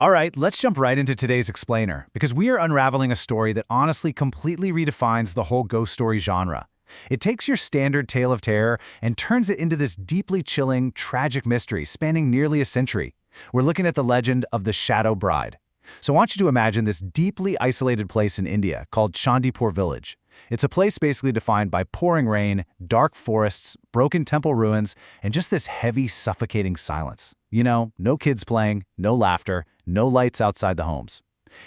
All right, let's jump right into today's explainer, because we are unraveling a story that honestly completely redefines the whole ghost story genre. It takes your standard tale of terror and turns it into this deeply chilling, tragic mystery spanning nearly a century. We're looking at the legend of the Shadow Bride. So I want you to imagine this deeply isolated place in India called Chandipur Village. It's a place basically defined by pouring rain, dark forests, broken temple ruins, and just this heavy, suffocating silence. You know, no kids playing, no laughter, no lights outside the homes.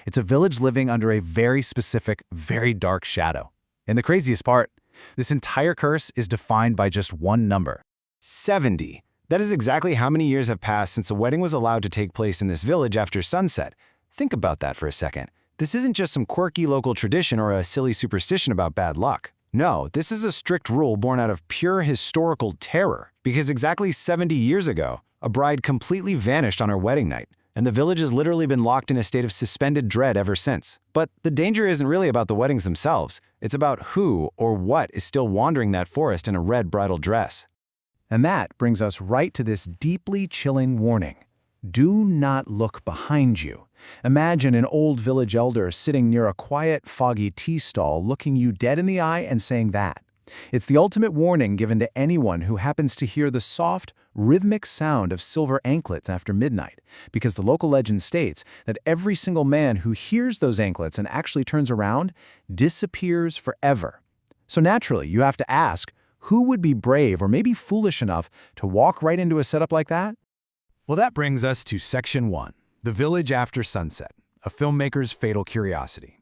It's a village living under a very specific, very dark shadow. And the craziest part, this entire curse is defined by just one number. 70. That is exactly how many years have passed since a wedding was allowed to take place in this village after sunset. Think about that for a second. This isn't just some quirky local tradition or a silly superstition about bad luck. No, this is a strict rule born out of pure historical terror. Because exactly 70 years ago, a bride completely vanished on her wedding night, and the village has literally been locked in a state of suspended dread ever since. But the danger isn't really about the weddings themselves. It's about who or what is still wandering that forest in a red bridal dress. And that brings us right to this deeply chilling warning. Do not look behind you. Imagine an old village elder sitting near a quiet, foggy tea stall looking you dead in the eye and saying that. It's the ultimate warning given to anyone who happens to hear the soft, rhythmic sound of silver anklets after midnight, because the local legend states that every single man who hears those anklets and actually turns around disappears forever. So naturally, you have to ask, who would be brave or maybe foolish enough to walk right into a setup like that? Well, that brings us to Section 1, The Village After Sunset, a filmmaker's fatal curiosity.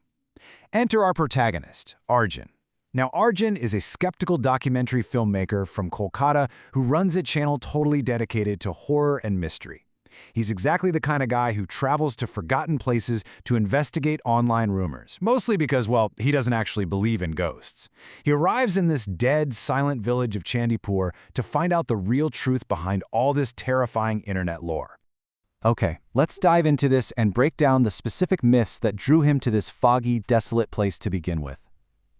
Enter our protagonist, Arjun. Now, Arjun is a skeptical documentary filmmaker from Kolkata who runs a channel totally dedicated to horror and mystery. He's exactly the kind of guy who travels to forgotten places to investigate online rumors, mostly because, well, he doesn't actually believe in ghosts. He arrives in this dead, silent village of Chandipur to find out the real truth behind all this terrifying internet lore. Okay, let's dive into this and break down the specific myths that drew him to this foggy, desolate place to begin with.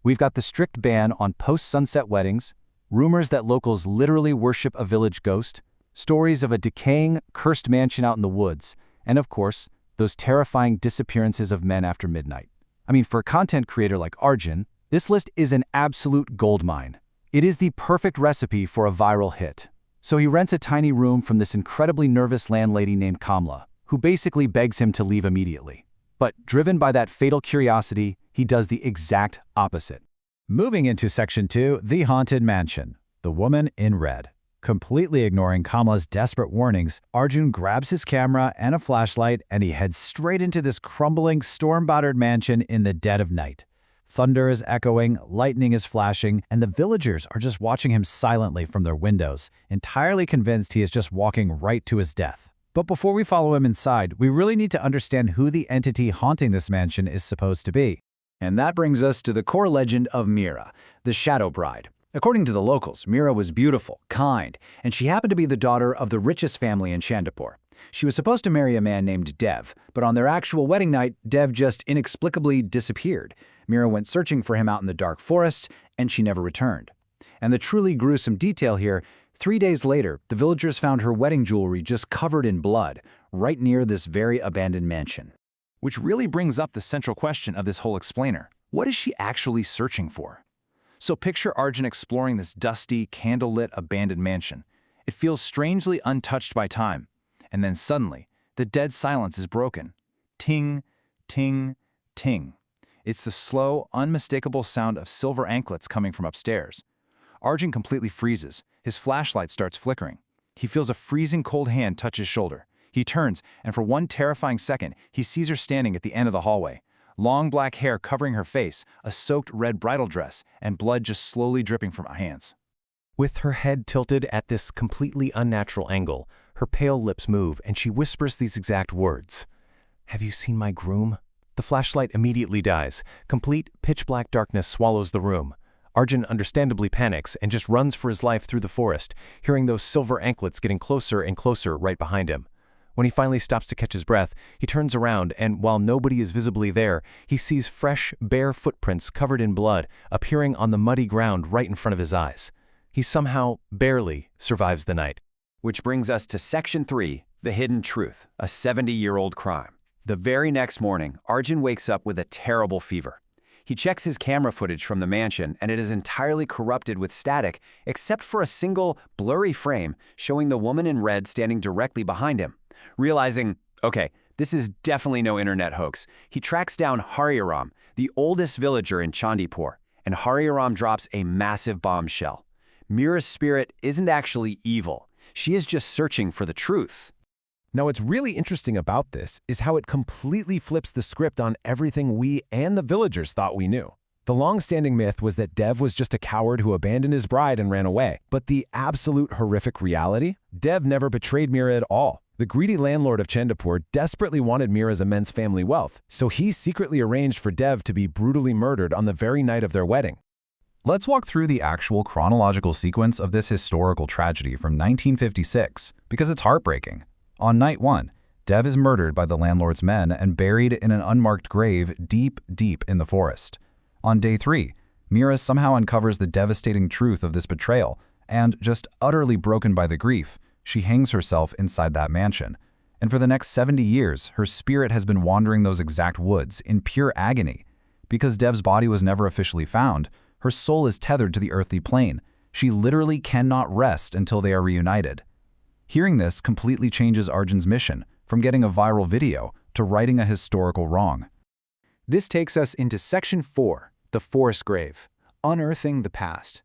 We've got the strict ban on post-sunset weddings, rumors that locals literally worship a village ghost, stories of a decaying, cursed mansion out in the woods, and of course, those terrifying disappearances of men after midnight. I mean, for a content creator like Arjun, this list is an absolute goldmine. It is the perfect recipe for a viral hit. So he rents a tiny room from this incredibly nervous landlady named Kamla, who basically begs him to leave immediately. But driven by that fatal curiosity, he does the exact opposite. Moving into Section 2, The Haunted Mansion, The Woman in Red. Completely ignoring Kamla's desperate warnings, Arjun grabs his camera and a flashlight and he heads straight into this crumbling, storm-battered mansion in the dead of night. Thunder is echoing, lightning is flashing, and the villagers are just watching him silently from their windows, entirely convinced he is just walking right to his death. But before we follow him inside, we really need to understand who the entity haunting this mansion is supposed to be. And that brings us to the core legend of Mira, the Shadow Bride. According to the locals, Mira was beautiful, kind, and she happened to be the daughter of the richest family in Chandipur. She was supposed to marry a man named Dev, but on their actual wedding night, Dev just inexplicably disappeared. Mira went searching for him out in the dark forest, and she never returned. And the truly gruesome detail here, 3 days later, the villagers found her wedding jewelry just covered in blood, right near this very abandoned mansion. Which really brings up the central question of this whole explainer. What is she actually searching for? So picture Arjun exploring this dusty, candlelit, abandoned mansion. It feels strangely untouched by time. And then suddenly, the dead silence is broken. Ting, ting, ting. It's the slow, unmistakable sound of silver anklets coming from upstairs. Arjun completely freezes. His flashlight starts flickering. He feels a freezing cold hand touch his shoulder. He turns, and for one terrifying second, he sees her standing at the end of the hallway. Long black hair covering her face, a soaked red bridal dress, and blood just slowly dripping from her hands. With her head tilted at this completely unnatural angle, her pale lips move and she whispers these exact words. "Have you seen my groom?" The flashlight immediately dies. Complete pitch-black darkness swallows the room. Arjun understandably panics and just runs for his life through the forest, hearing those silver anklets getting closer and closer right behind him. When he finally stops to catch his breath, he turns around and, while nobody is visibly there, he sees fresh, bare footprints covered in blood appearing on the muddy ground right in front of his eyes. He somehow, barely, survives the night. Which brings us to Section 3, The Hidden Truth, a 70-year-old crime. The very next morning, Arjun wakes up with a terrible fever. He checks his camera footage from the mansion, and it is entirely corrupted with static, except for a single, blurry frame showing the woman in red standing directly behind him. Realizing, okay, this is definitely no internet hoax, he tracks down Hariram, the oldest villager in Chandipur, and Hariram drops a massive bombshell. Mira's spirit isn't actually evil. She is just searching for the truth. Now, what's really interesting about this is how it completely flips the script on everything we and the villagers thought we knew. The long-standing myth was that Dev was just a coward who abandoned his bride and ran away. But the absolute horrific reality? Dev never betrayed Mira at all. The greedy landlord of Chandipur desperately wanted Mira's immense family wealth, so he secretly arranged for Dev to be brutally murdered on the very night of their wedding. Let's walk through the actual chronological sequence of this historical tragedy from 1956, because it's heartbreaking. On night 1, Dev is murdered by the landlord's men and buried in an unmarked grave deep, deep in the forest. On day 3, Mira somehow uncovers the devastating truth of this betrayal, and, just utterly broken by the grief, she hangs herself inside that mansion. And for the next 70 years, her spirit has been wandering those exact woods in pure agony. Because Dev's body was never officially found, her soul is tethered to the earthly plane. She literally cannot rest until they are reunited. Hearing this completely changes Arjun's mission, from getting a viral video to righting a historical wrong. This takes us into Section 4, the forest grave, unearthing the past.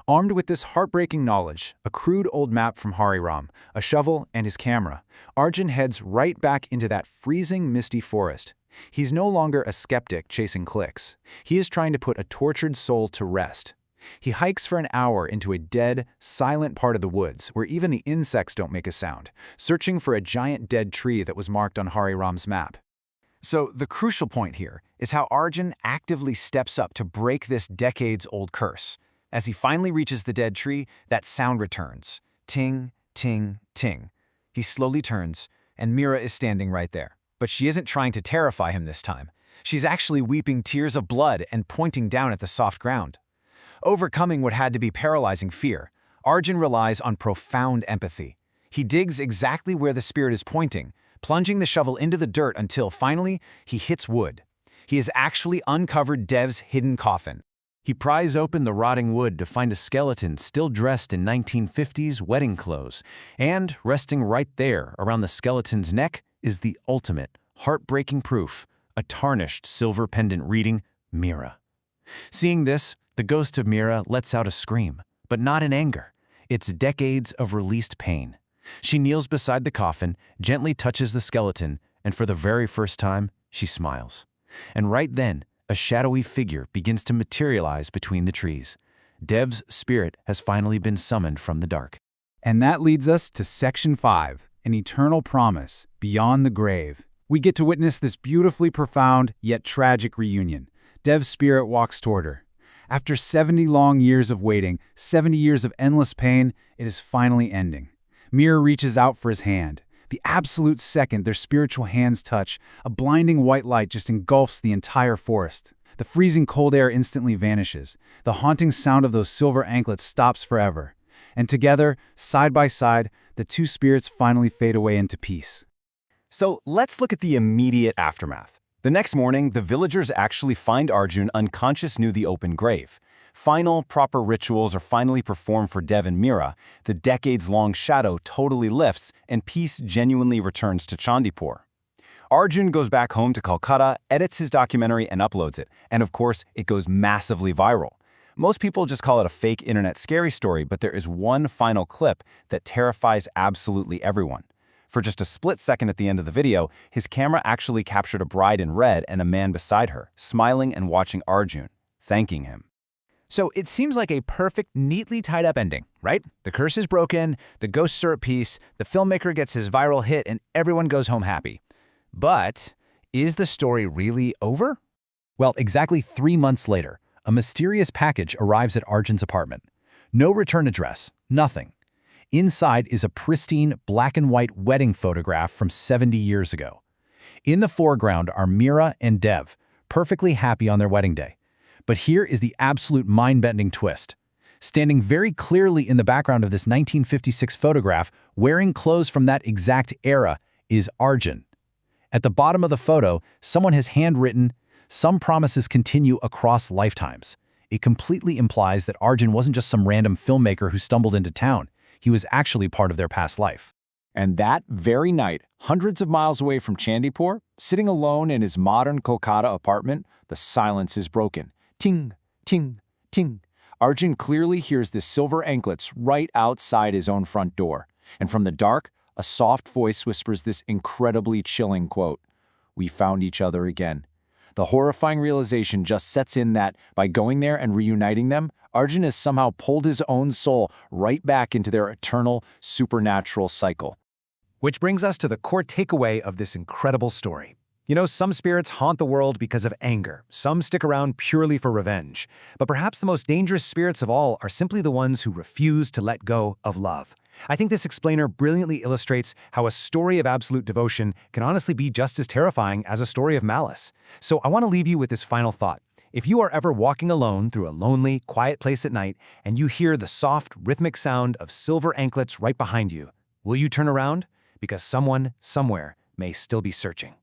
Armed with this heartbreaking knowledge, a crude old map from Hariram, a shovel, and his camera, Arjun heads right back into that freezing, misty forest. He's no longer a skeptic chasing clicks. He is trying to put a tortured soul to rest. He hikes for an hour into a dead, silent part of the woods where even the insects don't make a sound, searching for a giant dead tree that was marked on Hariram's map. So the crucial point here is how Arjun actively steps up to break this decades-old curse. As he finally reaches the dead tree, that sound returns. Ting, ting, ting. He slowly turns, and Mira is standing right there. But she isn't trying to terrify him this time. She's actually weeping tears of blood and pointing down at the soft ground. Overcoming what had to be paralyzing fear, Arjun relies on profound empathy. He digs exactly where the spirit is pointing, plunging the shovel into the dirt until, finally, he hits wood. He has actually uncovered Dev's hidden coffin. He pries open the rotting wood to find a skeleton still dressed in 1950s wedding clothes, and resting right there around the skeleton's neck is the ultimate, heartbreaking proof, a tarnished silver pendant reading, Mira. Seeing this, the ghost of Mira lets out a scream, but not in anger. It's decades of released pain. She kneels beside the coffin, gently touches the skeleton, and for the very first time, she smiles. And right then, a shadowy figure begins to materialize between the trees. Dev's spirit has finally been summoned from the dark. And that leads us to Section 5, an eternal promise, beyond the grave. We get to witness this beautifully profound, yet tragic reunion. Dev's spirit walks toward her. After 70 long years of waiting, 70 years of endless pain, it is finally ending. Mira reaches out for his hand. The absolute second their spiritual hands touch, a blinding white light just engulfs the entire forest. The freezing cold air instantly vanishes. The haunting sound of those silver anklets stops forever. And together, side by side, the two spirits finally fade away into peace. So let's look at the immediate aftermath. The next morning, the villagers actually find Arjun unconscious near the open grave. Final, proper rituals are finally performed for Dev and Mira. The decades-long shadow totally lifts, and peace genuinely returns to Chandipur. Arjun goes back home to Kolkata, edits his documentary, and uploads it. And of course, it goes massively viral. Most people just call it a fake internet scary story, but there is one final clip that terrifies absolutely everyone. For just a split second at the end of the video, his camera actually captured a bride in red and a man beside her, smiling and watching Arjun, thanking him. So it seems like a perfect, neatly tied up ending, right? The curse is broken, the ghosts are at peace, the filmmaker gets his viral hit, and everyone goes home happy. But is the story really over? Well, exactly 3 months later, a mysterious package arrives at Arjun's apartment. No return address, nothing. Inside is a pristine black and white wedding photograph from 70 years ago. In the foreground are Mira and Dev, perfectly happy on their wedding day. But here is the absolute mind-bending twist. Standing very clearly in the background of this 1956 photograph, wearing clothes from that exact era, is Arjun. At the bottom of the photo, someone has handwritten, "Some promises continue across lifetimes." It completely implies that Arjun wasn't just some random filmmaker who stumbled into town. He was actually part of their past life. And that very night, hundreds of miles away from Chandipur, sitting alone in his modern Kolkata apartment, the silence is broken. Ting, ting, ting. Arjun clearly hears the silver anklets right outside his own front door. And from the dark, a soft voice whispers this incredibly chilling quote, "We found each other again." The horrifying realization just sets in that, by going there and reuniting them, Arjun has somehow pulled his own soul right back into their eternal, supernatural cycle. Which brings us to the core takeaway of this incredible story. You know, some spirits haunt the world because of anger. Some stick around purely for revenge. But perhaps the most dangerous spirits of all are simply the ones who refuse to let go of love. I think this explainer brilliantly illustrates how a story of absolute devotion can honestly be just as terrifying as a story of malice. So I want to leave you with this final thought. If you are ever walking alone through a lonely, quiet place at night and you hear the soft, rhythmic sound of silver anklets right behind you, will you turn around? Because someone, somewhere, may still be searching.